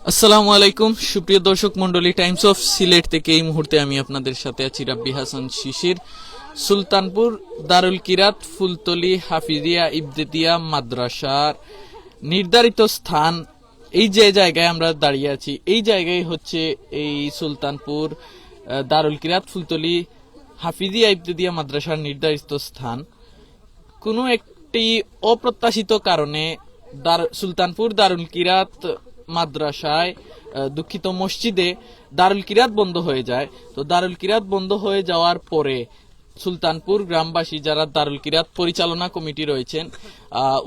আসসালামু আলাইকুম সুপ্রিয় দর্শক মন্ডলী, টাইমস অফ সিলেট থেকে এই মুহূর্তে আমি আপনাদের সাথে আছি রাব্বি হাসান শিশির। সুলতানপুর দারুল কিরাত ফুলতলি হাফিজিয়া ইবতেদিয়া মাদ্রাসার নির্ধারিত স্থান, এই যে জায়গায় আমরা দাঁড়িয়ে আছি, এই জায়গায় হচ্ছে এই সুলতানপুর দারুল কিরাত ফুলতলি হাফিজিয়া ইবতেদিয়া মাদ্রাসার নির্ধারিত স্থান। কোনো একটি অপ্রত্যাশিত কারণে সুলতানপুর দারুল কিরাত মাদ্রাসায় দুঃখিত মসজিদে দারুল কিরাত বন্ধ হয়ে যায়। তো দারুল কিরাত বন্ধ হয়ে যাওয়ার পরে সুলতানপুর গ্রামবাসী যারা দারুল কিরাত পরিচালনা কমিটি রয়েছেন,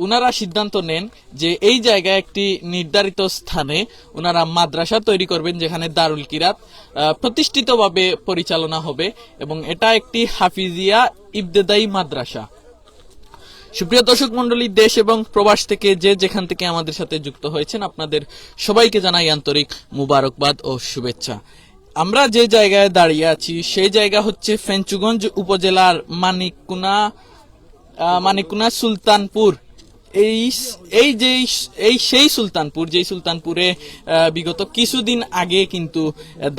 উনারা সিদ্ধান্ত নেন যে এই জায়গায় একটি নির্ধারিত স্থানে উনারা মাদ্রাসা তৈরি করবেন, যেখানে দারুল কিরাত প্রতিষ্ঠিতভাবে পরিচালনা হবে এবং এটা একটি হাফিজিয়া ইবতেদায়ী মাদ্রাসা। সুপ্রিয় দর্শক মন্ডলী, দেশ এবং প্রবাস থেকে যে যেখান থেকে আমাদের সাথে যুক্ত হয়েছেন, আপনাদের সবাইকে জানাই আন্তরিক মুবারকবাদ ও শুভেচ্ছা। আমরা যে জায়গায় দাঁড়িয়ে আছি সেই জায়গা হচ্ছে ফেঞ্চুগঞ্জ উপজেলার মানিককুনা সুলতানপুর। সেই সুলতানপুর, যেই সুলতানপুরে বিগত কিছুদিন আগে কিন্তু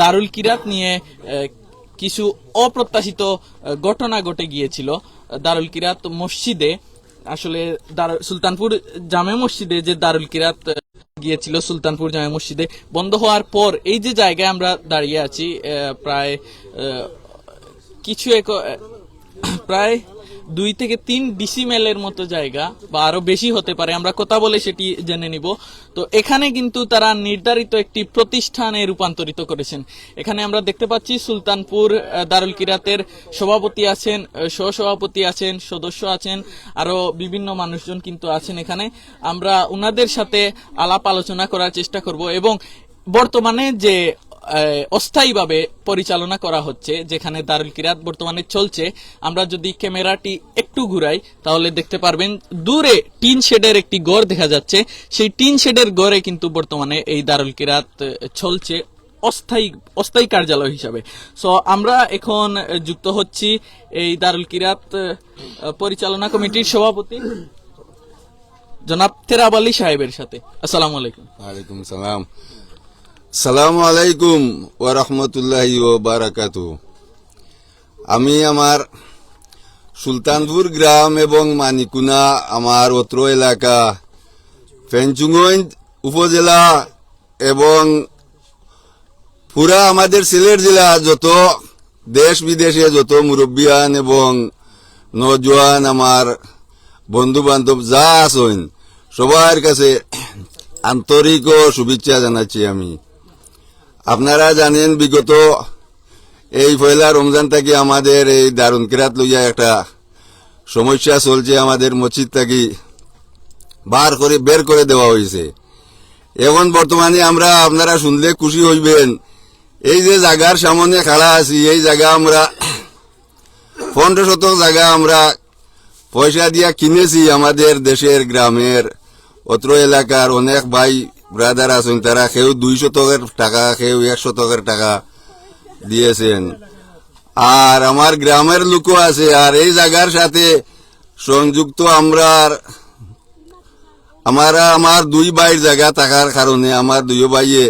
দারুল কিরাত নিয়ে কিছু অপ্রত্যাশিত ঘটনা ঘটে গিয়েছিল। দারুল কিরাত মসজিদে, আসলে সুলতানপুর জামে মসজিদে যে দারুল কিরাত গিয়েছিল, সুলতানপুর জামে মসজিদে বন্ধ হওয়ার পর এই যে জায়গায় আমরা দাঁড়িয়ে আছি, প্রায় 2 থেকে 3 ডিসিমেলের মতো জায়গা বা আরো বেশি হতে পারে, আমরা কথা বলে সেটি জেনে নিব। তো এখানে কিন্তু তারা নির্ধারিত একটি প্রতিষ্ঠানে রূপান্তরিত করেছেন। এখানে আমরা দেখতে পাচ্ছি সুলতানপুর দারুল কিরাতের সভাপতি আছেন, সহসভাপতি আছেন, সদস্য আছেন, আরো বিভিন্ন মানুষজন কিন্তু আছেন। এখানে আমরা উনাদের সাথে আলাপ আলোচনা করার চেষ্টা করব এবং বর্তমানে যে অস্থায়ীভাবে পরিচালনা করা হচ্ছে, যেখানে দারুল কিরাত বর্তমানে চলছে, আমরা যদি ক্যামেরাটি একটু ঘুরাই তাহলে দেখতে পারবেন দূরে টিন শেডের একটি ঘর দেখা যাচ্ছে। সেই টিন শেডের ঘরে কিন্তু বর্তমানে এই দারুল কিরাত চলছে অস্থায়ী কার্যালয় হিসাবে। সো আমরা এখন যুক্ত হচ্ছি এই দারুল কিরাত পরিচালনা কমিটির সভাপতি জনাব তেরাব আলী সাহেবের সাথে। আসসালামু আলাইকুম। ওয়ালাইকুম সালাম। সালামু আলাইকুম ওয়া রাহমাতুল্লাহি ওয়া বারাকাতুহু। আমি আমার সুলতানপুর গ্রাম এবং মানিকুনা, আমার অত্র এলাকা, ফেঞ্চুগঞ্জ উপজেলা এবং পুরা আমাদের সিলেট জেলা, যত দেশ বিদেশে যত মুরব্বিয়ান এবং নজওয়ান আমার বন্ধু বান্ধব যা আছেন, সবার কাছে আন্তরিক ও শুভেচ্ছা জানাচ্ছি আমি। আপনারা জানেন, বিগত এই পয়লা রমজান থেকে আমাদের এই দারুল কিরাত লইয়া একটা সমস্যা চলছে। আমাদের মসজিদ থেকে বের করে দেওয়া হয়েছে। এখন বর্তমানে আপনারা শুনলে খুশি হইবেন, এই যে জায়গার সামনে খাড়া আছি, এই জায়গা আমরা 15 শতক জায়গা আমরা পয়সা দিয়া কিনেছি। আমাদের দেশের গ্রামের অত্র এলাকার অনেক ভাই ব্রাদার আছেন, তারা কেউ 200 শতকের টাকা, কেউ 100 শতকের টাকা দিয়েছেন। আর আমার গ্রামের লোকও আছে। আর এই জায়গার সাথে সংযুক্ত আমার 2 ভাইয়ের জায়গা থাকার কারণে আমার 2 ভাইয়ে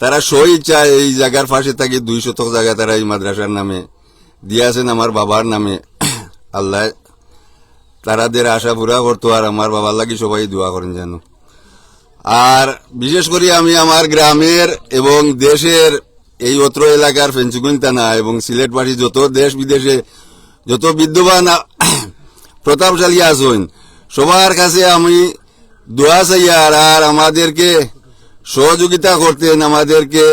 তারা ইচ্ছায় এই জায়গার পাশে থাকি 2 শতক জায়গা তারা এই মাদ্রাসার নামে দিয়েছেন আমার বাবার নামে। আল্লাহ তারাদের আশা পুরা করতো, আর আমার বাবার লাগি সবাই দোয়া করেন যেন। আর বিশেষ করে আমি আমার গ্রামের এবং দেশের এই অত্র এলাকার ফেঞ্চুগঞ্জ থানা এবং সিলেটবাসী যত দেশ বিদেশে যত বিদ্যমান প্রতাপশালী আছেন, সবার কাছে আমি দোয়া চাই। আর আমাদেরকে সহযোগিতা করতেন, আমাদেরকে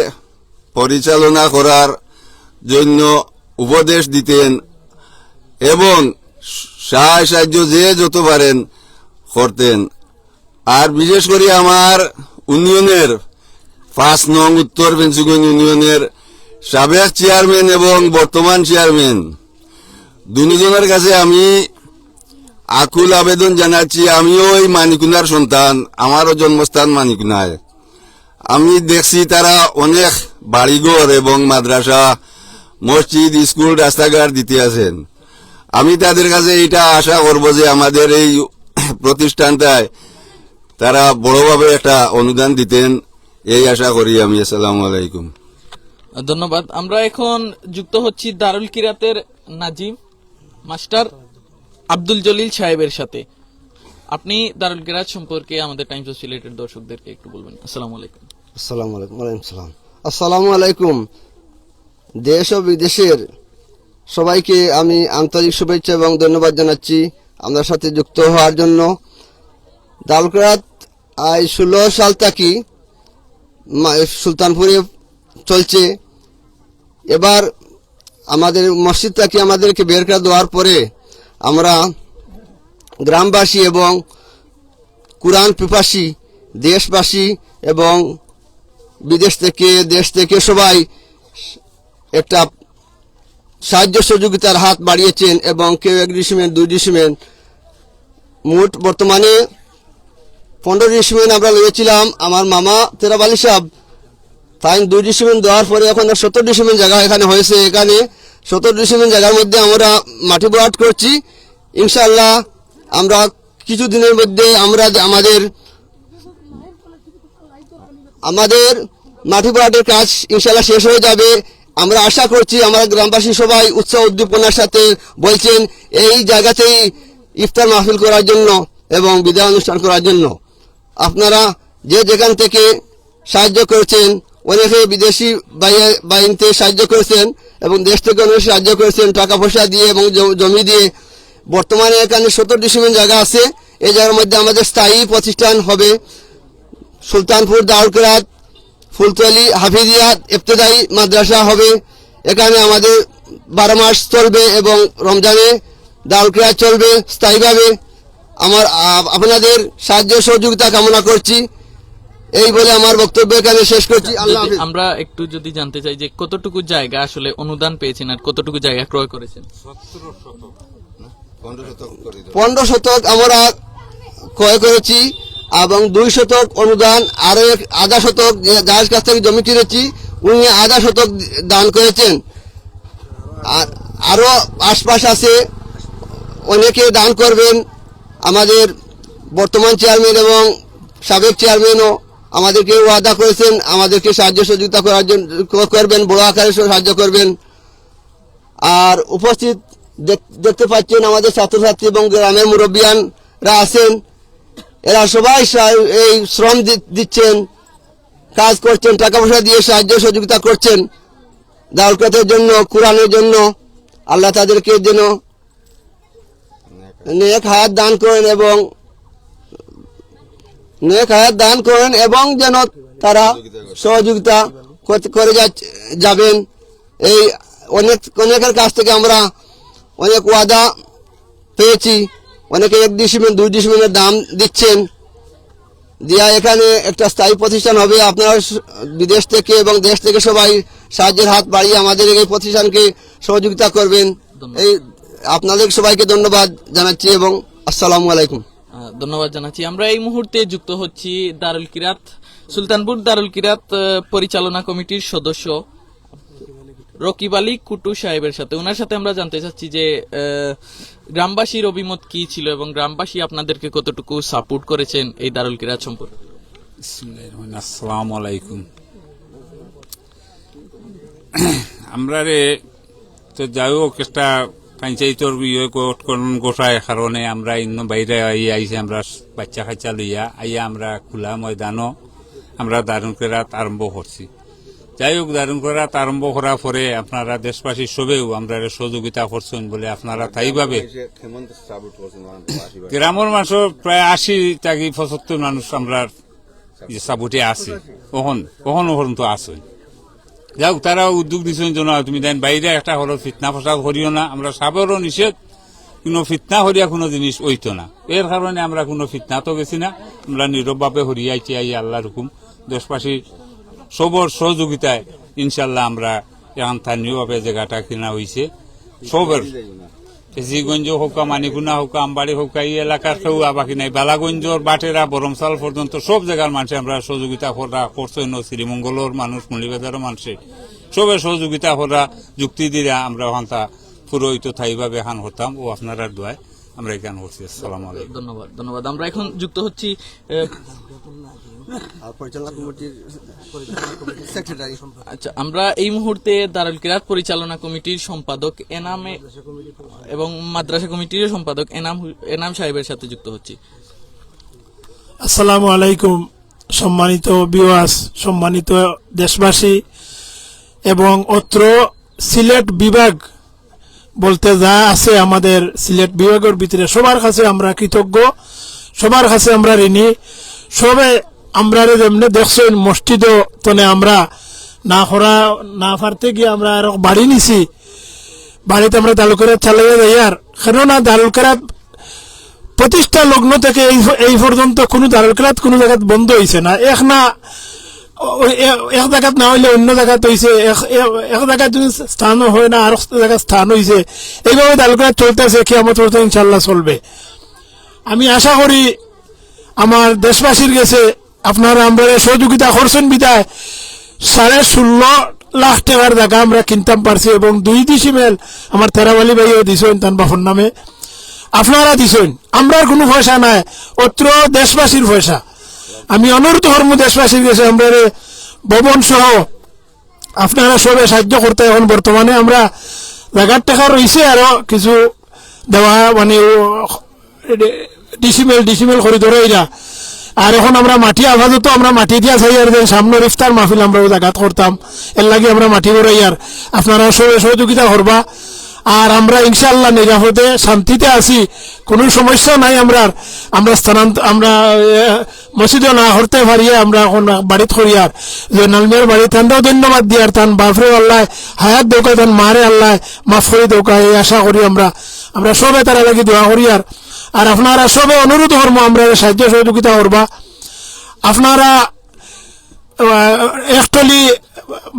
পরিচালনা করার জন্য উপদেশ দিতেন এবং সাহায্য যে যত পারেন করতেন। আর বিশেষ করে আমার ইউনিয়নের 5 নং উত্তর ফেঞ্চুগঞ্জ ইউনিয়নের সাবেক চেয়ারম্যান এবং বর্তমান চেয়ারম্যান দুজনের কাছে আমি আকুল আবেদন জানাচ্ছি। আমিও এই মানিকুনার সন্তান, আমারও জন্মস্থান মানিকুনায়। আমি দেখছি তারা অনেক বাড়িঘর এবং মাদ্রাসা, মসজিদ, স্কুল, রাস্তাঘাট দিতে আছেন। আমি তাদের কাছে এটা আশা করব যে আমাদের এই প্রতিষ্ঠানটায় তারা বড়ভাবে একটা অনুদান দিতেন এই আশা করি আমি। আসসালামু আলাইকুম। ধন্যবাদ। আমরা এখন যুক্ত হচ্ছি দারুল কিরাতের নাজিম মাস্টার আব্দুল জলিল সাহেবের সাথে। আপনি দারুল কিরাত সম্পর্কে আমাদের টাইমস অফ সিলেটের দর্শকদেরকে একটু বলবেন। আসসালামু আলাইকুম। আসসালামু আলাইকুম। ওয়ালাইকুম সালাম। আসসালামু আলাইকুম। দেশ ও বিদেশের সবাইকে আমি আন্তরিক শুভেচ্ছা এবং ধন্যবাদ জানাচ্ছি আমাদের সাথে যুক্ত হওয়ার জন্য। দারুলকিরাত 16 সাল থেকে সুলতানপুরে চলছে। এবার আমাদের মসজিদ থেকে আমাদেরকে বের করে দেওয়ার পরে আমরা গ্রামবাসী এবং কুরআন পিপাসী দেশবাসী এবং বিদেশ থেকে দেশ থেকে সবাই একটা সাহায্য সহযোগিতার হাত বাড়িয়েছেন এবং কেউ 1 ডিসিমেন্ট 2 ডিসিমেন্ট মোট বর্তমানে 15 ডিসিমেন্ট আমরা লইয়েছিলাম। আমার মামা তেরাব আলী সাহেব তাই 2 ডিসিমেন্ট দেওয়ার পরে এখন 70 ডিসিমেন্ট জায়গা এখানে হয়েছে। এখানে 70 ডিসিমেন্ট জায়গার মধ্যে আমরা মাটি ভরাট করছি। ইনশাআল্লাহ আমরা কিছুদিনের মধ্যে আমরা আমাদের মাটি ভরাটের কাজ ইনশাআল্লাহ শেষ হয়ে যাবে। আমরা আশা করছি আমরা গ্রামবাসী সবাই উৎসাহ উদ্দীপনার সাথে বলছেন এই জায়গাতেই ইফতার মাহফিল করার জন্য এবং বিদায় অনুষ্ঠান করার জন্য। আপনারা যে যেখান থেকে সাহায্য করেছেন, অনেকে বিদেশি বাহিনীতে সাহায্য করেছেন এবং দেশ থেকে অনেকে সাহায্য করেছেন টাকা পয়সা দিয়ে এবং জমি দিয়ে। বর্তমানে এখানে 70 ডিসিমেন্ট জায়গা আছে। এই জায়গার মধ্যে আমাদের স্থায়ী প্রতিষ্ঠান হবে সুলতানপুর দারুল কিরাত ফুলতলি হাফিজিয়া ইবতেদায়ী মাদ্রাসা হবে। এখানে আমাদের 12 মাস চলবে এবং রমজানে দারুল কিরাত চলবে স্থায়ীভাবে। আপনাদের সাহায্য সহযোগিতা কামনা করছি। এই বলে আমার বক্তব্য এখানে শেষ করছি। আল্লাহ হাফেজ। আমরা একটু যদি জানতে চাই যে কতটুকু জায়গা আসলে অনুদান পেয়েছেন আর কতটুকু জায়গা ক্রয় করেছেন? 15 শতক আমরা ক্রয় করেছি এবং 2 শতক অনুদান, আরো আধা শতক যার কাছ থেকে জমি কিনেছি উনি আধা শতক দান করেছেন। আর আরো আশপাশ আছে অনেকে দান করবেন। আমাদের বর্তমান চেয়ারম্যান এবং সাবেক চেয়ারম্যানও আমাদেরকে ওয়াদা করেছেন আমাদেরকে সাহায্য সহযোগিতা করার জন্য করবেন, বড় আকারে সাহায্য করবেন। আর উপস্থিত দেখতে পাচ্ছেন আমাদের ছাত্রছাত্রী এবং গ্রামের মুরব্বিয়ানরা আছেন। এরা সবাই এই শ্রম দিচ্ছেন, কাজ করছেন, টাকা পয়সা দিয়ে সাহায্য সহযোগিতা করছেন দারুল কিরাতের জন্য, কুরআনের জন্য। আল্লাহ তাদেরকে যেন নেক হায়াত দান করেন এবং যেন তারা সহযোগিতা করে যাবেন। এই অনেকের কাছ থেকে আমরা অনেক ওয়াদা পেয়েছি। অনেকে 1 ডিসিমেন্ট 2 ডিসিমেন্টের দাম দিচ্ছেন দিয়া এখানে একটা স্থায়ী প্রতিষ্ঠান হবে। আপনারা বিদেশ থেকে এবং দেশ থেকে সবাই সাহায্যের হাত বাড়িয়ে আমাদের এই প্রতিষ্ঠানকে সহযোগিতা করবেন। এই আপনাদের সবাইকে ধন্যবাদ জানাচ্ছি এবং আসসালামু আলাইকুম। ধন্যবাদ জানাচ্ছি। আমরা এই মুহূর্তে যুক্ত হচ্ছি দারুল কিরাত সুলতানপুর দারুল কিরাত পরিচালনা কমিটির সদস্য রকিব আলী কুটু সাহেবের সাথে। ওনার সাথে আমরা জানতে চাচ্ছি যে গ্রামবাসীর অভিমত কি ছিল এবং গ্রামবাসী আপনাদেরকে কতটুকু সাপোর্ট করেছেন এই দারুল কিরাত সম্পর্কে। আসসালামু আলাইকুম। আমরা তো যাই হোক একটা পঞ্চায়েতর গোটায় কারণে আমরা ইন্ন বাইরে আইসি। আমরা বাচ্চা খাচ্চা লইয়া আইয়া আমরা খোলা ময়দানও আমরা দারুল কিরাত আরম্ভ করছি। যাই হোক দারুল কিরাত আরম্ভ করার পরে আপনারা দেশবাসী সবেও আমরা সহযোগিতা করছেন বলে আপনারা তাই ভাবে গ্রামের মানুষের প্রায় 80 থেকে 75 মানুষ আমরা সাপোর্টে আছে। কখনো পর্যন্ত আসেন। যাই হোক তারা উদ্যোগ দিচ্ছেন জন্য তুমি দেন বাইরে একটা হলো ফিতনা ফসাদ করিও না। আমরা সাবেরও নিষেধ, কোনো ফিতনা হরিয়া কোনো জিনিস ওইতো না। এর কারণে আমরা কোনো ফিতনা তো গেছি না। আমরা নীরবভাবে হরিয়াইছি আই আল্লাহর হুকুম দেশবাসী সবর সহযোগিতায় ইনশাল্লাহ আমরা এখন স্থানীয়ভাবে জায়গাটা কিনা হয়েছে। সবের কেজিগঞ্জ হোক, মানিগুনা হোক, আমবাড়ি হোক, এই এলাকার কেউ বাকি নাই। বালাগঞ্জর বাটেরা বরমসাল পর্যন্ত সব জায়গার মানুষ আমরা সহযোগিতা করা করছেন। শ্রীমঙ্গলের মানুষ, মলিবাজারের মানুষে সবে সহযোগিতা করা যুক্তি দিয়ে আমরা ওখান পুরোহিত থাইভাবে এখান হতাম ও আপনারা দোয়ায় আমরা এখানে করছি। আসসালামু আলাইকুম। ধন্যবাদ। আমরা এখন যুক্ত হচ্ছি আর পরিচালনা কমিটির সেক্রেটারি। আচ্ছা, আমরা এই মুহূর্তে দারুল কিরাত পরিচালনা কমিটির সম্পাদক এনামে এবং মাদ্রাসা কমিটির সম্পাদক এনাম সাহেবের সাথে যুক্ত হচ্ছি। আসসালামু আলাইকুম, সম্মানিত বিওয়াস, সম্মানিত দেশবাসী এবং অত্র সিলেট বিভাগ বলতে যা আছে আমাদের সিলেট বিভাগের ভিতরে সবার কাছে আমরা কৃতজ্ঞ, সবার কাছে আমরা ঋণী। সবে আমরা যেমনি দেখছেন মসজিদ তনে আমরা না করা না পারতে গিয়ে আমরা আরো বাড়ি নিছি, বাড়িতে আমরা দালুকেরাত চালিয়ে যাই। আর কেননা দালুকেরাত প্রতিষ্ঠা লগ্ন থেকে এই পর্যন্ত কোনো দারুল কোনো জায়গাত বন্ধ হয়েছে না। এক জায়গাত না হইলে অন্য জায়গাত হয়েছে, এক জায়গায় যদি স্থান হয় না আর জায়গায় স্থান হয়েছে। এইভাবে দারুল চলতেছে, কিয়ামত পর্যন্ত ইনশাল্লাহ চলবে। আমি আশা করি আমার দেশবাসীর কাছে আপনারা আমরা সহযোগিতা করছেন বিদায় 16.5 লাখ টাকার জায়গা আমরা কিনতাম পারছি এবং 2 ডিসিমেল আমার তেরাবালি ভাইও দিছেন তার বাপর নামে, আপনারা দিছেন। আমরা কোনো পয়সা নাই, অত্র দেশবাসীর পয়সা। আমি অনুরোধ করবো দেশবাসীর কাছে আমরা ভবন সহ আপনারা সবে সাহায্য করতে। এখন বর্তমানে আমরা জায়গার টাকা রয়েছে আরো কিছু দেওয়া, মানে ডিসিমেল করে ধরে এরা। আর এখন আমরা মাটি আপাতত আমরা মাটি দিয়া চাই আর সামনের ইফতার মাহফিল আমরা জায়গাত করতাম, এর লাগে আমরা মাটি করাই। আর আপনারা সবে সহযোগিতা করবা। আর আমরা ইনশাআল্লাহ নিরাপদে শান্তিতে আছি, কোনো সমস্যা নাই। আমরা আমরা মসজিদে না হরতে পারি, আমরা এখন বাড়িতে করি। আর যে নালমিয়ার বাড়ি তান্দাও ধন্যবাদ দিয়ে আর তান বাপরে আল্লাহ হায়াত দৌকা, তান মারে আল্লাহ মাফ করে দৌকা, এই আশা করি আমরা সবে তারা লাগি দোয়া করি। আর আপনারা সবে অনুরোধ করবো আমরা সাহায্য সহযোগিতা করবা। আপনারা একটলি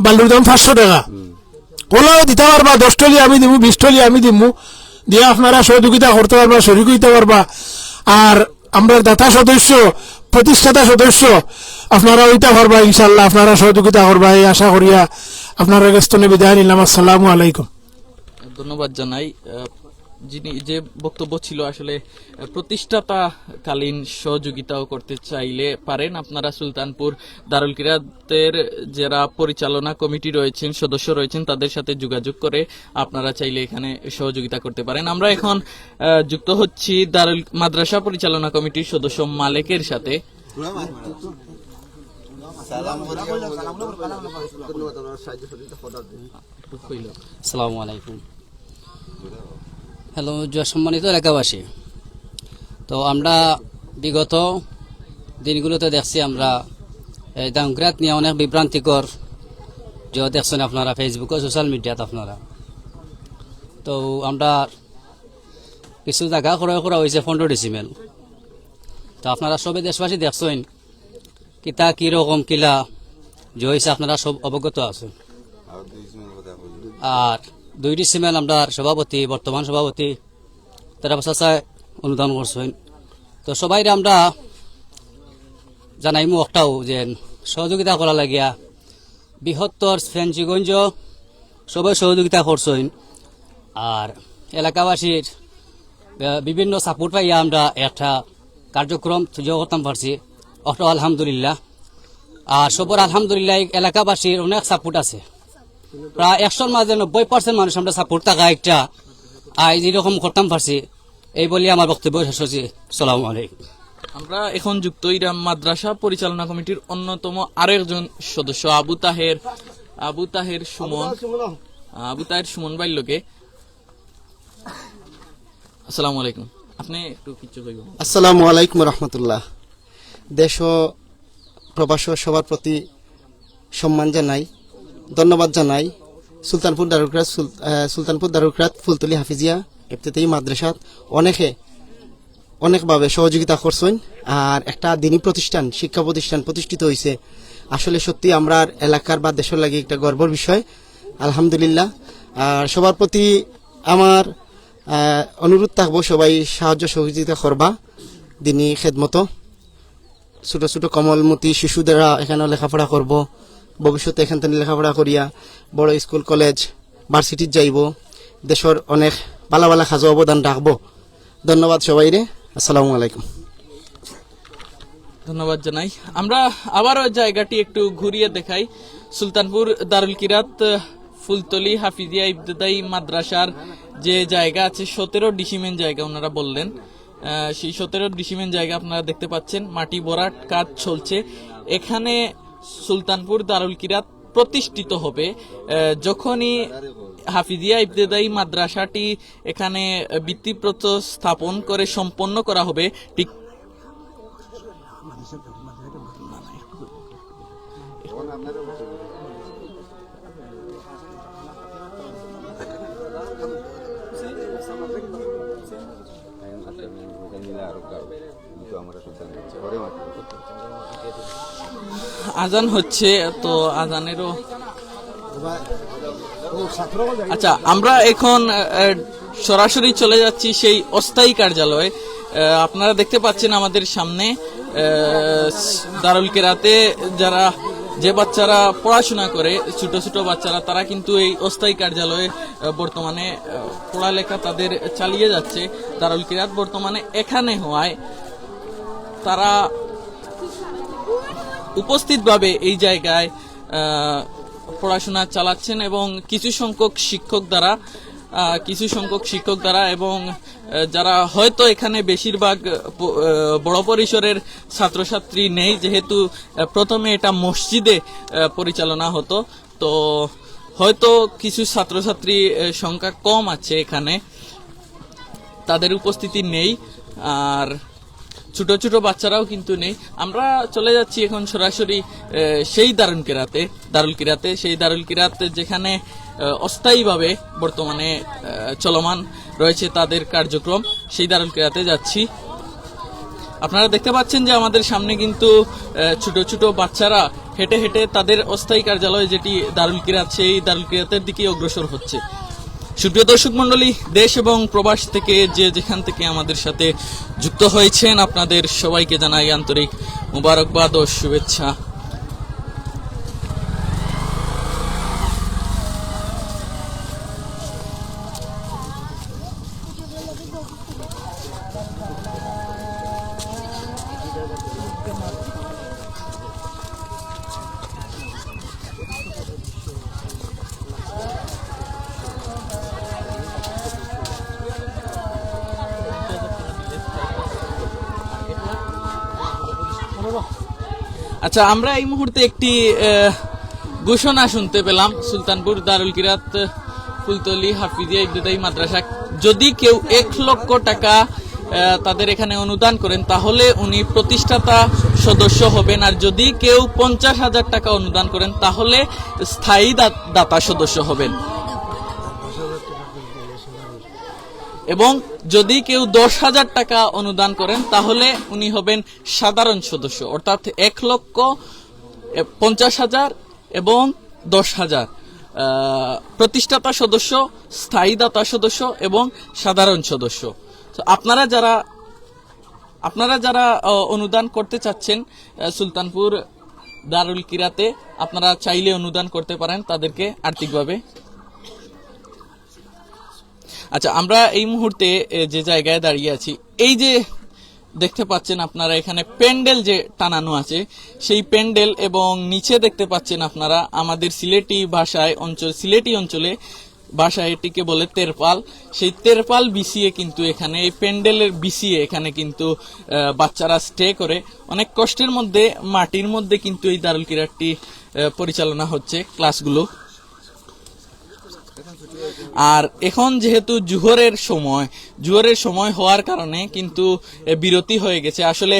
বালুর দাম 500 টাকা ওলাও দিতে পারবা, 10 টলি আমি দিব, 20 টলি আমি দিব, দিয়ে আপনারা সহযোগিতা করতে পারবা, শরিক হইতে পারবা। আর আমরা দাতা সদস্য, প্রতিষ্ঠাতা সদস্য আপনারা হইতে পারবা। ইনশাল্লাহ আপনারা সহযোগিতা করবা, এই আশা করিয়া আপনারা স্থলে বিদায় নিলাম। আসসালামু আলাইকুম। ধন্যবাদ জানাই। যিনি যে বক্তব্য ছিল আসলে প্রতিষ্ঠাতাকালীন সহযোগিতাও করতে চাইলে পারেন আপনারা। সুলতানপুর দারুল কিরাতের যারা পরিচালনা কমিটি রয়েছেন, সদস্য রয়েছেন, তাদের সাথে যোগাযোগ করে আপনারা চাইলে এখানে সহযোগিতা করতে পারেন। আমরা এখন যুক্ত হচ্ছি দারুল মাদ্রাসা পরিচালনা কমিটির সদস্য মালেকের সাথে। আসসালামু আলাইকুম। হ্যালো সম্মানিত এলাকাবাসী, তো আমরা বিগত দিনগুলোতে দেখছি আমরা এই দামগ্রাত নিয়ে অনেক বিভ্রান্তিকর যে দেখছেন আপনারা ফেসবুক ও সোশ্যাল মিডিয়াতে আপনারা। তো আমরা কিছু জায়গা ক্রয় করা হয়েছে 15 ডিসিমেল। তো আপনারা সবে দেশবাসী দেখছেন কিতা কিরকম কিলা যে হয়েছে, আপনারা সব অবগত আছেন। আর 2 ডিসিমেল আমরা সভাপতি, বর্তমান সভাপতি তারা চাচায় অনুদান করছেন। তো সবাই আমরা জানাইমু একটাও যে সহযোগিতা করা লাগিয়া বৃহত্তর ফেঞ্চিগঞ্জ সবাই সহযোগিতা করছেন। আর এলাকাবাসীর বিভিন্ন সাপোর্ট পাইয়া আমরা একটা কার্যক্রম সুযোগ করতাম পারছি, অটো আলহামদুলিল্লাহ। আর সবর আলহামদুলিল্লাহ এলাকাবাসীর অনেক সাপোর্ট আছে, প্রায় 100-র মাঝে 90% মানুষ আমরা সাপোর্ট থাকা একটা আজ এরকম করতাম পারছি। এই বলে আমার বক্তব্য শেষ হচ্ছে। আসসালামু আলাইকুম। আমরা এখন যুক্ত ইরাম মাদ্রাসা পরিচালনা কমিটির অন্যতম আরেকজন সদস্য আবু তাহের সুমন বাল্যকে। আসসালামু আলাইকুম। আপনি একটু কিছু কইবেন? আসসালামু আলাইকুম রহমতুল্লাহ। দেশ ও প্রবাস সবার প্রতি সম্মান জানাই, ধন্যবাদ জানাই। সুলতানপুর দারুল কিরাত ফুলতলি হাফিজিয়া ইফতেতাহি মাদ্রাসাত অনেকভাবে সহযোগিতা করছেন। আর একটা দিনী প্রতিষ্ঠান, শিক্ষা প্রতিষ্ঠান প্রতিষ্ঠিত হয়েছে। আসলে সত্যি আমরা এলাকার বা দেশের লাগে একটা গর্বের বিষয়, আলহামদুলিল্লাহ। আর সবার প্রতি আমার অনুরোধ থাকবো সবাই সাহায্য সহযোগিতা করবা দিনী খেদমত। ছোট ছোট কমলমতি শিশুদেরা এখানে লেখাপড়া করব, ভবিষ্যতে এখান থেকে লেখাপড়া করিয়া বড় স্কুল কলেজ ভার্সিটিত যাইব, দেশের অনেক ভালো ভালো কাজে অবদান রাখবো। ধন্যবাদ সবাই রে। আসসালামু আলাইকুম। ধন্যবাদ জানাই। আমরা আবারও জায়গাটি একটু ঘুরিয়ে দেখাই। সুলতানপুর দারুল কিরাত ফুলতলি হাফিজিয়া ইবতেদায়ী মাদ্রাসার যে জায়গা আছে 17 ডিসিমেন জায়গা ওনারা বললেন, সেই 17 ডিসিমেন জায়গা আপনারা দেখতে পাচ্ছেন মাটি ভরাট কাজ চলছে। এখানে সুলতানপুর দারুল কিরাত প্রতিষ্ঠিত হবে যখনই হাফিজিয়া ইবতেদায়ী মাদ্রাসাটি এখানে ভিত্তিপ্রস্তর স্থাপন করে সম্পন্ন করা হবে। ঠিক আজান হচ্ছে, তো আজানেরও আচ্ছা আমরা এখন সরাসরি চলে যাচ্ছি সেই অস্থায়ী কার্যালয়ে। আপনারা দেখতে পাচ্ছেন আমাদের সামনে দারুল কিরাতে যে বাচ্চারা পড়াশোনা করে, ছোট ছোট বাচ্চারা, তারা কিন্তু এই অস্থায়ী কার্যালয়ে বর্তমানে পড়ালেখা তাদের চালিয়ে যাচ্ছে। দারুল কিরাত বর্তমানে এখানে হওয়ায় তারা উপস্থিতভাবে এই জায়গায় পড়াশোনা চালাচ্ছেন এবং কিছু সংখ্যক শিক্ষক দ্বারা এবং যারা হয়তো এখানে বেশিরভাগ বড় পরিসরের ছাত্রছাত্রী নেই, যেহেতু প্রথমে এটা মসজিদে পরিচালনা হতো, তো হয়তো কিছু ছাত্রছাত্রী সংখ্যা কম আছে এখানে, তাদের উপস্থিতি নেই, আর ছোট ছোট বাচ্চারাও কিন্তু নেই। আমরা চলে যাচ্ছি এখন সরাসরি সেই দারুল কিরাতে, সেই দারুল কিরাত যেখানে অস্থায়ীভাবে বর্তমানে চলমান রয়েছে তাদের কার্যক্রম, সেই দারুল কিরাতে যাচ্ছি। আপনারা দেখতে পাচ্ছেন যে আমাদের সামনে কিন্তু ছোট ছোট বাচ্চারা হেঁটে হেঁটে তাদের অস্থায়ী কার্যালয় যেটি দারুল কিরাত, সেই দারুল কিরাতের দিকে অগ্রসর হচ্ছে। সুপ্রিয় দর্শক মন্ডলী, দেশ এবং প্রবাস থেকে যেখান থেকে আমাদের সাথে যুক্ত হয়েছেন, আপনাদের সবাইকে জানাই আন্তরিক মোবারকবাদ ও শুভেচ্ছা। আচ্ছা, আমরা এই মুহূর্তে একটি ঘোষণা শুনতে পেলাম। সুলতানপুর দারুল কিরাত ফুলতলি হাফিজিয়া ইবতেদায়ী মাদ্রাসা, যদি কেউ 1 লক্ষ টাকা তাদের এখানে অনুদান করেন তাহলে উনি প্রতিষ্ঠাতা সদস্য হবেন, আর যদি কেউ 50,000 টাকা অনুদান করেন তাহলে স্থায়ী দাতা সদস্য হবেন, এবং যদি কেউ 10,000 টাকা অনুদান করেন তাহলে উনি হবেন সাধারণ সদস্য। অর্থাৎ 1,50,000 এবং 10,000 প্রতিষ্ঠাতা সদস্য, স্থায়ী দাতা সদস্য এবং সাধারণ সদস্য। আপনারা যারা অনুদান করতে চাচ্ছেন সুলতানপুর দারুল কিরাতে, আপনারা চাইলে অনুদান করতে পারেন তাদেরকে আর্থিকভাবে। আচ্ছা, আমরা এই মুহূর্তে যে জায়গায় দাঁড়িয়ে আছি, এই যে দেখতে পাচ্ছেন আপনারা এখানে প্যান্ডেল যে টানানো আছে, সেই প্যান্ডেল, এবং নিচে দেখতে পাচ্ছেন আপনারা আমাদের সিলেটি অঞ্চলে ভাষায় এটিকে বলে তেরপাল। সেই তেরপাল বিছিয়ে কিন্তু এখানে এই প্যান্ডেলের বিছিয়ে এখানে কিন্তু বাচ্চারা স্টে করে অনেক কষ্টের মধ্যে, মাটির মধ্যে কিন্তু এই দারুল কিরাতটি পরিচালনা হচ্ছে ক্লাসগুলো। আর এখন যেহেতু জোহরের সময় হওয়ার কারণে কিন্তু বিরতি হয়ে গেছে। আসলে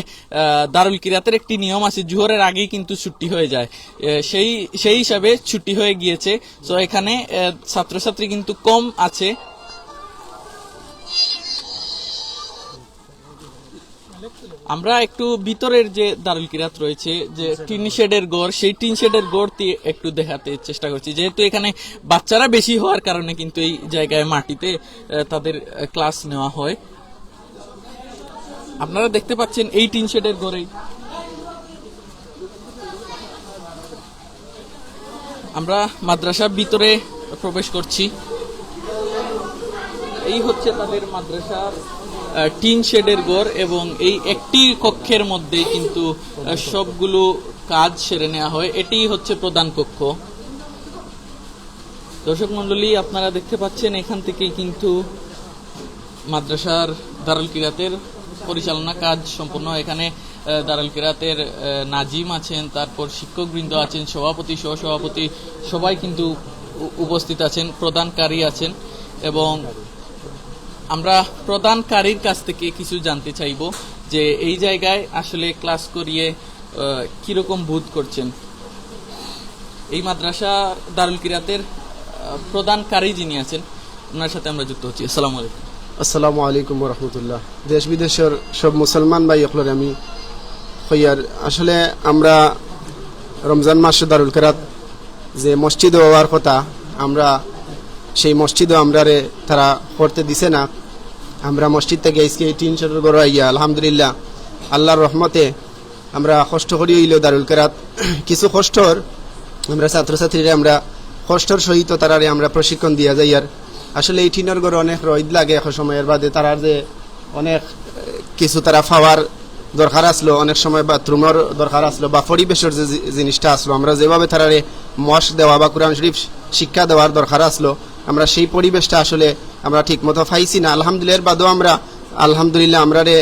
দারুল কিরাতের একটি নিয়ম আছে, জোহরের আগেই কিন্তু ছুটি হয়ে যায়, সেই হিসাবে ছুটি হয়ে গিয়েছে। তো এখানে ছাত্রছাত্রী কিন্তু কম আছে। আমরা একটু ভিতরের যে দারুল কিরাত রয়েছে, যে টিন শেডের ঘর, সেই টিন শেডের ঘরটি একটু দেখাতে চেষ্টা করছি, যেহেতু এখানে বাচ্চারা বেশি হওয়ার কারণে কিন্তু এই জায়গায় মাটিতে তাদের ক্লাস নেওয়া হয়। আপনারা দেখতে পাচ্ছেন এই টিন শেডের ঘরেই আমরা মাদ্রাসার ভিতরে প্রবেশ করছি। এই হচ্ছে তাদের মাদ্রাসার টিন শেডের ঘর এবং এই একটি কক্ষের মধ্যেই কিন্তু সবগুলো কাজ সেরে নেওয়া হয়। এটি হচ্ছে প্রধান কক্ষ। দর্শক মণ্ডলী, আপনারা দেখতে পাচ্ছেন এখান থেকে কিন্তু মাদ্রাসার দারুল কিরাতের পরিচালনা কাজ সম্পূর্ণ হয়। এখানে দারুল কিরাতের নাজিম আছেন, তারপর শিক্ষকবৃন্দ আছেন, সভাপতি সহসভাপতি সবাই কিন্তু উপস্থিত আছেন, প্রধানকারী আছেন। এবং আমরা প্রধানকারীর কাছ থেকে কিছু জানতে চাইব যে এই জায়গায় আসলে ক্লাস করিয়ে কিরকম বোধ করছেন। এই মাদ্রাসা দারুল কিরাতের প্রধানকারী যিনি আছেন ওনার সাথে আমরা যুক্ত হচ্ছি। আসসালামু আলাইকুম। আসসালামু আলাইকুম রহমতুল্লাহ। দেশ বিদেশের সব মুসলমান ভাই অকলরে আমি হইয়ার আসলে আমরা রমজান মাসে দারুল কিরাত যে মসজিদ হওয়ার কথা, আমরা সেই মসজিদও আমরারে তারা করতে দিছে না। আমরা মসজিদ থেকে আজকে এই 300 গড় আইয়া আলহামদুলিল্লাহ আল্লাহর রহমতে আমরা কষ্ট করি হইল দারুল কিরাত কিছু কষ্টর আমরা ছাত্রছাত্রীরা আমরা কষ্টর সহিত তারারে আমরা প্রশিক্ষণ দিয়া যাই। আর আসলে এই টিনের ঘরে অনেক রোদ লাগে, এক সময়ের বাদে তারা যে অনেক কিছু তারা পাওয়ার দরকার আসলো, অনেক সময় বাথরুমের দরকার আসলো বা পরিবেশের যে জিনিসটা আসলো, আমরা যেভাবে তারারে মশ দেওয়া বা কোরআন শরীফ শিক্ষা দেওয়ার দরকার আসলো, আমরা সেই পরিবেশটা আসলে আমরা ঠিক মতো পাইছি না। আলহামদুলিল্লাহ বাদেও আমরা আলহামদুলিল্লাহ আমরারে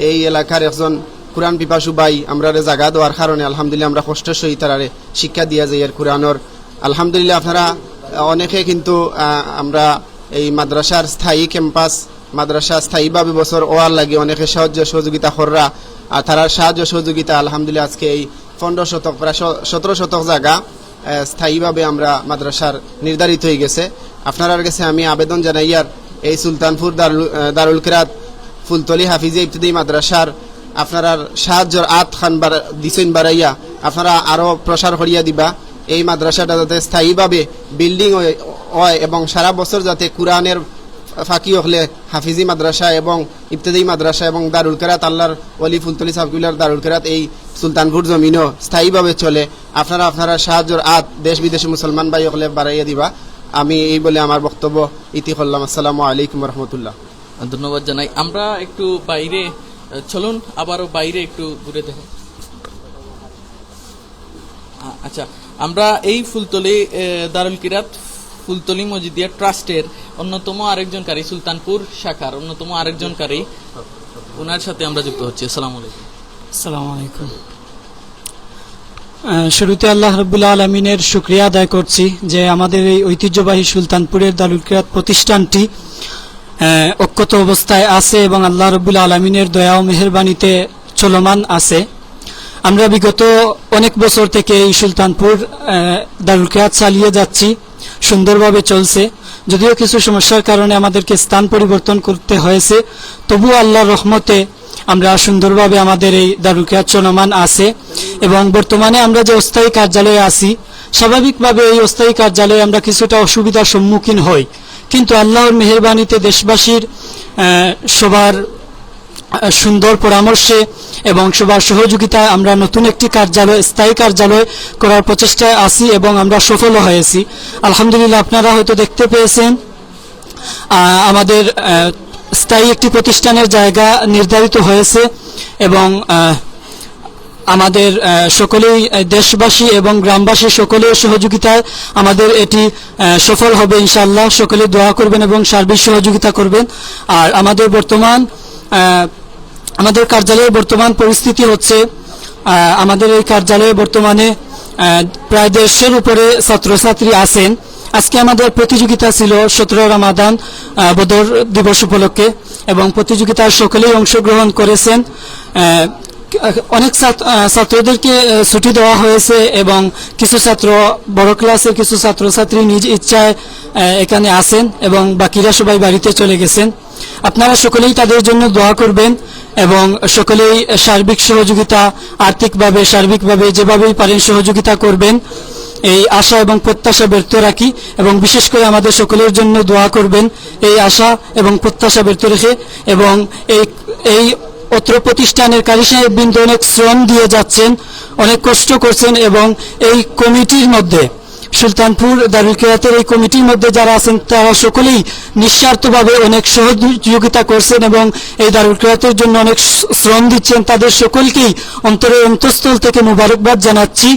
এই এলাকার একজন কোরআন পিপাসু ভাই আমরারে জায়গা দেওয়ার কারণে আলহামদুলিল্লাহ আমরা কষ্টের সহিত তারারে শিক্ষা দিয়া যাই আর কোরআনের। আলহামদুলিল্লাহ আপনারা অনেকে কিন্তু আমরা এই মাদ্রাসার স্থায়ী ক্যাম্পাস, মাদ্রাসা স্থায়ীভাবে বছর ওয়ার লাগে অনেকে সাহায্য সহযোগিতা কররা, আর তারার সাহায্য সহযোগিতা আলহামদুলিল্লাহ আজকে এই 15 শতক প্রায় 17 শতক জায়গা স্থায়ীভাবে আমরা মাদ্রাসার নির্ধারিত হয়ে গেছে। আপনার কাছে আমি আবেদন জানাই আর এই সুলতানপুর দারুল কিরাত ফুলতলি হাফিজিয়া ইবতিদায়ী মাদ্রাসার আপনারা সাহায্যর আত খান দিছেন বাড়াইয়া আপনারা আরো প্রসার করিয়া দিবা। এই মাদ্রাসাটা যাতে স্থায়ীভাবে বিল্ডিং হয় এবং সারা বছর যাতে কোরআনের ফাঁকি হলে হাফিজি মাদ্রাসা এবং ইবতিদায়ী মাদ্রাসা এবং দারুল কিরাত আল্লাহর ওলি ফুলতলি সাবকুলার দারুল কিরাত এই সুলতানপুর জমিনও স্থায়ীভাবে চলে। আপনারা সাহায্যর আত দেশ বিদেশে মুসলমান ভাই হলে বাড়াইয়া দিবা। আমি এই বলে আমার বক্তব্য ইতি করলাম। আসসালামু আলাইকুম রহমতুল্লাহ। ধন্যবাদ জানাই। আমরা একটু বাইরে চলুন, আবারও বাইরে একটু ঘুরে দেখুন। আচ্ছা, আমরা এই ফুলতলি দারুল কিরাত ফুলতলি মসজিদিয়া ট্রাস্টের অন্যতম আরেকজন কারি, সুলতানপুর শাখার অন্যতম আরেকজন কারি, ওনার সাথে আমরা যুক্ত হচ্ছি। আসসালামু আলাইকুম। আসসালামু আলাইকুম। শুরুতে আল্লাহ রাব্বুল আলামিনের শুকরিয়া আদায় করছি যে আমাদের এই ঐতিহ্যবাহী সুলতানপুরের দারুল কিরাত প্রতিষ্ঠানটি অক্ষত অবস্থায় আছে এবং আল্লাহ রাব্বুল আলামিনের দয়া ও মেহেরবানিতে চলমান আছে। আমরা বিগত অনেক বছর থেকে এই সুলতানপুর দারুল কিরাত চালিয়ে যাচ্ছি, সুন্দরভাবে চলছে। যদিও কিছু সমস্যার কারণে আমাদেরকে স্থান পরিবর্তন করতে হয়েছে, তবুও আল্লাহর রহমতে আমরা সুন্দরভাবে আমাদের এই দারুল কিরাত চলমান আছে। এবং বর্তমানে আমরা যে অস্থায়ী কার্যালয়ে আছি, স্বাভাবিকভাবে এই অস্থায়ী কার্যালয়ে আমরা কিছুটা অসুবিধার সম্মুখীন হই, কিন্তু আল্লাহর মেহেরবানিতে দেশবাসীর সবার সুন্দর পরামর্শে এবং সবার সহযোগিতায় আমরা নতুন একটি কার্যালয়, স্থায়ী কার্যালয় করার প্রচেষ্টায় আছি এবং আমরা সফল হয়েছি আলহামদুলিল্লাহ। আপনারা হয়তো দেখতে পেয়েছেন আমাদের স্থায়ী একটি প্রতিষ্ঠানের জায়গা নির্ধারিত হয়েছে এবং আমাদের সকলেই দেশবাসী এবং গ্রামবাসী সকলের সহযোগিতায় আমাদের এটি সফল হবে ইনশাআল্লাহ। সকলে দোয়া করবেন এবং সার্বিক সহযোগিতা করবেন। আর আমাদের কার্যালয়ের বর্তমান পরিস্থিতি হচ্ছে, আমাদের এই কার্যালয়ে বর্তমানে প্রায় 150-এর উপরে ছাত্রছাত্রী আছেন। আজকে আমাদের প্রতিযোগিতা ছিল 17 রমাদান বদর দিবস উপলক্ষে এবং প্রতিযোগিতায় সকলেই অংশগ্রহণ করেছেন। অনেক ছাত্রদেরকে ছুটি দেওয়া হয়েছে এবং কিছু ছাত্র বড় ক্লাসের কিছু ছাত্রছাত্রী নিজ ইচ্ছায় এখানে আসেন এবং বাকিরা সবাই বাড়িতে চলে গেছেন। আপনারা সকলেই তাদের জন্য দোয়া করবেন এবং সকলেই সার্বিক সহযোগিতা, আর্থিকভাবে সার্বিকভাবে যেভাবেই পারেন সহযোগিতা করবেন, এই আশা এবং প্রত্যাশা ব্যর্থ রাখি এবং বিশেষ করে আমাদের সকলের জন্য দোয়া করবেন এই আশা এবং প্রত্যাশা ব্যর্থ রেখে। এবং এই অত্র প্রতিষ্ঠানের কারি সাহেববৃন্দ অনেক শ্রম দিয়ে যাচ্ছেন, অনেক কষ্ট করছেন এবং এই কমিটির মধ্যে সুলতানপুর দারুল কিরাতের এই কমিটির মধ্যে যারা আছেন তারা সকলেই নিঃস্বার্থভাবে অনেক সহযোগিতা করছেন এবং এই দারুল কিরাতের জন্য অনেক শ্রম দিচ্ছেন। তাদের সকলকেই অন্তরের অন্তঃস্থল থেকে মোবারকবাদ জানাচ্ছি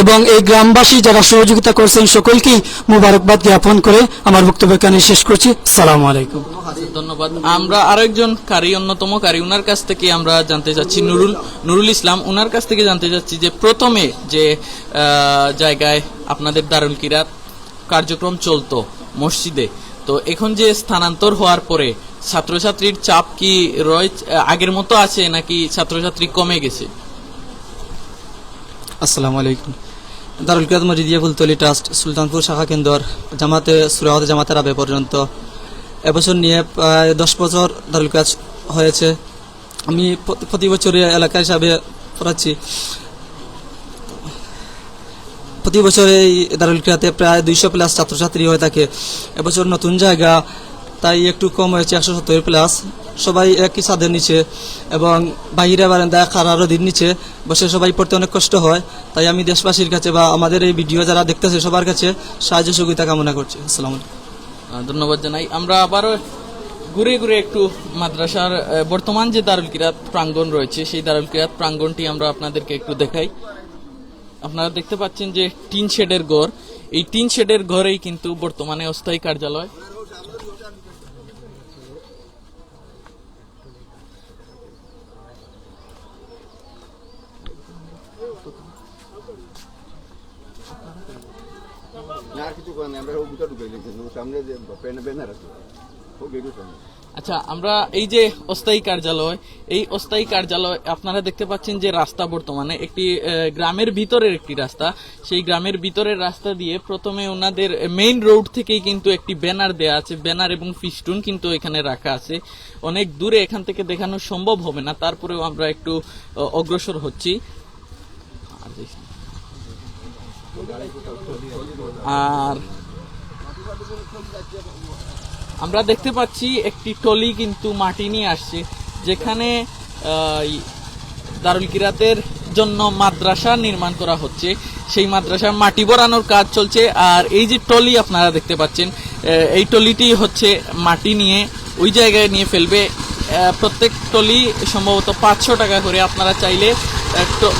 এবং এই গ্রামবাসী যারা সহযোগিতা করছেন সকলকেই মোবারকবাদ জ্ঞাপন করে আমার বক্তব্য এখানে শেষ করছি। আসসালামু আলাইকুম। ধন্যবাদ। আমরা আরেকজন কারি, অন্যতম কারি, উনার কাছ থেকে আমরা জানতে চাচ্ছি, নুরুল ইসলাম, উনার কাছ থেকে জানতে চাচ্ছি যে প্রথমে যে জায়গায় আপনাদের দারুল কিরাত কার্যক্রম চলতো মসজিদে, তো এখন যে স্থানান্তর হওয়ার পরে ছাত্রছাত্রীর চাপ কি রয়েছে, আগের মতো আছে নাকি ছাত্রছাত্রী কমে গেছে? আসসালামু আলাইকুম। দারুল কিরাত মসজিদিয়া ফুলতলি ট্রাস্ট সুলতানপুর শাখা কেন্দ্র জামাতে সুরাহত জামাতের আবে পর্যন্ত এবছর নিয়ে প্রায় 10 বছর দারুল কিরাত হয়েছে। আমি প্রতি বছরে এলাকা হিসাবে পড়াচ্ছি। প্রতি বছর এই দারুল কিরাতে প্রায় 200+ ছাত্রছাত্রী হয়ে থাকে। এবছর নতুন জায়গা তাই একটু কম হয়েছে, 170+। সবাই একই ছাদের নিচে এবং বাইরে বারান্দায় খাড়া রোদের নিচে বসে সবাই পড়তে অনেক কষ্ট হয়। তাই আমি দেশবাসীর কাছে বা আমাদের এই ভিডিও যারা দেখতেছে সবার কাছে সাহায্য সহযোগিতা কামনা করছি। আসসালামু আলাইকুম। ধন্যবাদ জানাই। আমরা আবারও ঘুরে ঘুরে একটু মাদ্রাসার বর্তমান যে দারুল কিরাত প্রাঙ্গণ রয়েছে সেই দারুল কিরাত প্রাঙ্গণটি আমরা আপনাদেরকে একটু দেখাই। আপনারা দেখতে পাচ্ছেন যে টিন শেডের ঘর, এই টিন শেডের ঘরেই কিন্তু বর্তমানে অস্থায়ী কার্যালয়। আচ্ছা, আমরা এই যে অস্থায়ী কার্যালয়, এই অস্থায়ী কার্যালয় আপনারা দেখতে পাচ্ছেন যে রাস্তা বর্তমানে একটি গ্রামের ভিতরের একটি রাস্তা, সেই গ্রামের ভিতরের রাস্তা দিয়ে প্রথমে ওনাদের মেইন রোড থেকেই কিন্তু একটি ব্যানার দেয়া আছে, ব্যানার এবং ফিস্টুন কিন্তু এখানে রাখা আছে। অনেক দূরে এখান থেকে দেখানো সম্ভব হবে না, তারপরেও আমরা একটু অগ্রসর হচ্ছি। আর আমরা দেখতে পাচ্ছি একটি টলি কিন্তু মাটি নিয়ে আসছে, যেখানে দারুল কিরাতের জন্য মাদ্রাসা নির্মাণ করা হচ্ছে। সেই মাদ্রাসার মাটি ভরানোর কাজ চলছে। আর এই যে টলি আপনারা দেখতে পাচ্ছেন, এই টলিটি হচ্ছে মাটি নিয়ে ওই জায়গায় নিয়ে ফেলবে। প্রত্যেক টলি সম্ভবত 500 টাকা করে। আপনারা চাইলে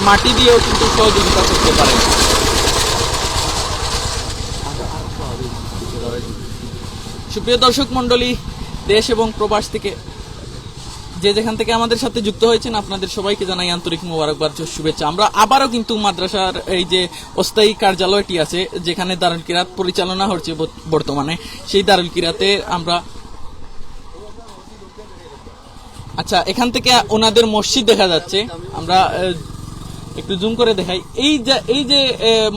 মাটি দিয়েও কিন্তু সহযোগিতা করতে পারেন। সুপ্রিয় দর্শক মন্ডলী, দেশ এবং প্রবাস থেকে যে যেখান থেকে আমাদের সাথে যুক্ত হয়েছেন আপনাদের সবাইকে জানাই আন্তরিক মোবারকবাদ, শুভেচ্ছা। আমরা আবারও কিন্তু মাদ্রাসার এই যে অস্থায়ী কার্যালয়টি আছে যেখানে দারুল কিরাত পরিচালনা হচ্ছে বর্তমানে, সেই দারুল কিরাতে আমরা, আচ্ছা এখান থেকে ওনাদের মসজিদ দেখা যাচ্ছে। আমরা একটু জুম করে দেখাই। এই যে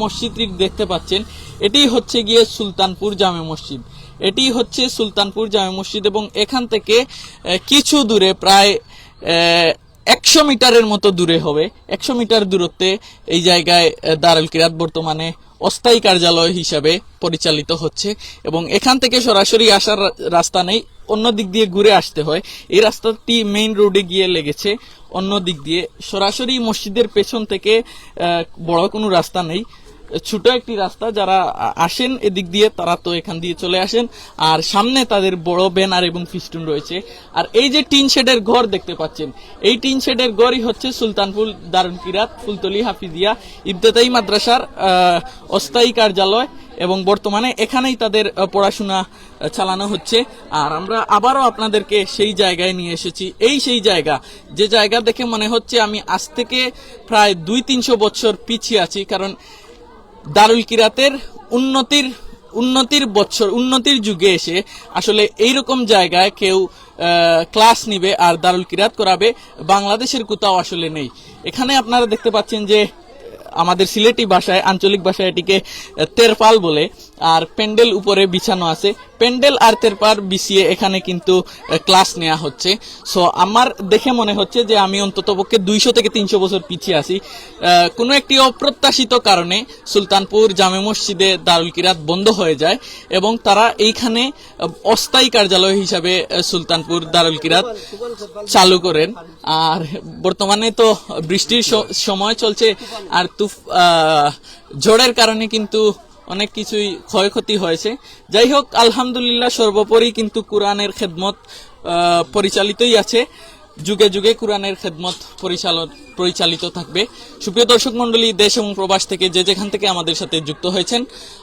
মসজিদটি দেখতে পাচ্ছেন, এটি হচ্ছে গিয়ে সুলতানপুর জামে মসজিদ। এটি হচ্ছে সুলতানপুর জামে মসজিদ এবং এখান থেকে কিছু দূরে, প্রায় 100 মিটারের মতো দূরে হবে, 100 মিটার দূরত্বে এই জায়গায় দারুল কিরাত বর্তমানে অস্থায়ী কার্যালয় হিসাবে পরিচালিত হচ্ছে এবং এখান থেকে সরাসরি আসার রাস্তা নেই, অন্য দিক দিয়ে ঘুরে আসতে হয়। এই রাস্তাটি মেইন রোডে গিয়ে লেগেছে অন্য দিক দিয়ে। সরাসরি মসজিদের পেছন থেকে বড় কোনো রাস্তা নেই, ছোট একটি রাস্তা। যারা আসেন এদিক দিয়ে তারা তো এখান দিয়ে চলে আসেন, আর সামনে তাদের বড় ব্যানার এবং ফিস্টুন রয়েছে। আর এই যে টিন শেডের ঘর দেখতে পাচ্ছেন, এই টিন শেডের ঘরই হচ্ছে সুলতানপুর দারুল কিরাত ফুলতলি হাফিজিয়া ইবতেদায়ী মাদ্রাসার অস্থায়ী কার্যালয় এবং বর্তমানে এখানেই তাদের পড়াশোনা চালানো হচ্ছে। আর আমরা আবারও আপনাদেরকে সেই জায়গায় নিয়ে এসেছি। এই সেই জায়গা, যে জায়গা দেখে মনে হচ্ছে আমি আজ থেকে প্রায় 200-300 বছর পিছিয়ে আছি, কারণ দারুল কিরাতের উন্নতির যুগে এসে আসলে এইরকম জায়গায় কেউ ক্লাস নিবে আর দারুল কিরাত করাবে বাংলাদেশের কোথাও আসলে নেই। এখানে আপনারা দেখতে পাচ্ছেন যে আমাদের সিলেটি ভাষায়, আঞ্চলিক ভাষায় এটিকে তেরপাল বলে, আর প্যান্ডেল উপরে বিছানো আছে। প্যান্ডেল আর্তের পার বিছিয়ে এখানে কিন্তু ক্লাস নেওয়া হচ্ছে। সো আমার দেখে মনে হচ্ছে যে আমি অন্ততপক্ষে 200 থেকে 300 বছর পিছিয়ে আছি। কোনো একটি অপ্রত্যাশিত কারণে সুলতানপুর জামে মসজিদে দারুল কিরাত বন্ধ হয়ে যায় এবং তারা এইখানে অস্থায়ী কার্যালয় হিসাবে সুলতানপুর দারুল কিরাত চালু করেন। আর বর্তমানে তো বৃষ্টির সময় চলছে, আর ঝড়ের কারণে কিন্তু অনেক কিছুই ক্ষয়ক্ষতি হয়েছে। যাই হোক, আলহামদুলিল্লাহ সর্বোপরি কিন্তু কোরআনের খেদমত পরিচালিতই আছে, যুগে যুগে কোরআনের খেদমত পরিচালিত থাকবে। সুপ্রিয় দর্শক মন্ডলী, দেশ এবং প্রবাস থেকে যে যেখান থেকে আমাদের সাথে যুক্ত হয়েছেন,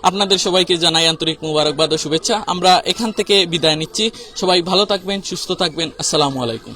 আপনাদের সবাইকে জানাই আন্তরিক মুবারকবাদ ও শুভেচ্ছা। আমরা এখান থেকে বিদায় নিচ্ছি। সবাই ভালো থাকবেন, সুস্থ থাকবেন। আসসালামু আলাইকুম।